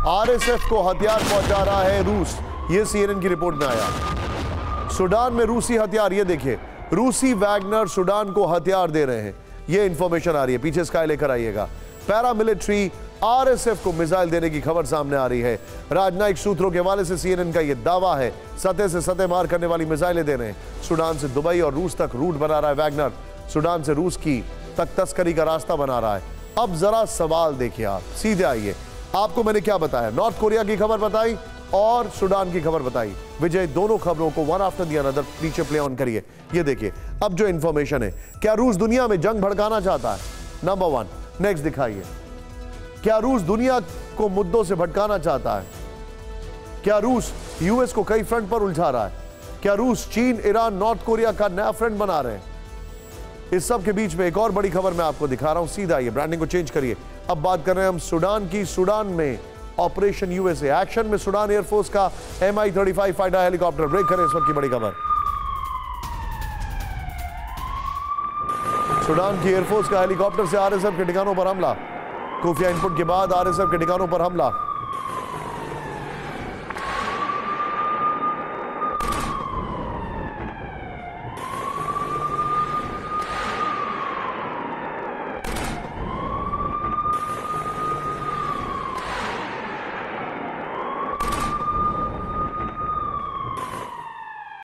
आरएसएफ को हथियार पहुंचा रहा है रूस, ये सीएनएन की रिपोर्ट में आया। सूडान में रूसी हथियार, ये देखिए, रूसी वैगनर सूडान को हथियार दे रहे हैं, ये इंफॉर्मेशन आ रही है। पीछे स्काई लेकर आइएगा। पैरामिलिट्री आरएसएफ को मिसाइल देने की खबर सामने आ रही है। राजनयिक सूत्रों के हवाले से सीएनएन का यह दावा है, सतह से सतह मार करने वाली मिसाइलें दे रहे हैं। सूडान से दुबई और रूस तक रूट बना रहा है वैगनर। सूडान से रूस की तक तस्करी का रास्ता बना रहा है। अब जरा सवाल देखिए, आप सीधे आइए। आपको मैंने क्या बताया? नॉर्थ कोरिया की खबर बताई और सूडान की खबर बताई। विजय, दोनों खबरों को वन आफ्टर द अनदर नीचे प्ले ऑन करिए। ये देखिए अब जो इंफॉर्मेशन है, क्या रूस दुनिया में जंग भड़काना चाहता है? नंबर 1। नेक्स्ट दिखाइए, क्या रूस दुनिया को मुद्दों से भटकाना चाहता है? क्या रूस यूएस को कई फ्रंट पर उलझा रहा है? क्या रूस चीन, ईरान, नॉर्थ कोरिया का नया फ्रेंड बना रहे हैं? इस सब के बीच में एक और बड़ी खबर मैं आपको दिखा रहा हूं। सीधा आइए, ब्रांडिंग को चेंज करिए। अब बात कर रहे हैं हम सूडान की। सूडान में ऑपरेशन यूएसए एक्शन में सूडान एयरफोर्स का MI-35 फाइटर हेलीकॉप्टर। ब्रेक करें इस वक्त की बड़ी खबर। सूडान की एयरफोर्स का हेलीकॉप्टर से आरएसएफ के ठिकानों पर हमला। खुफिया इनपुट के बाद आरएसएफ के ठिकानों पर हमला।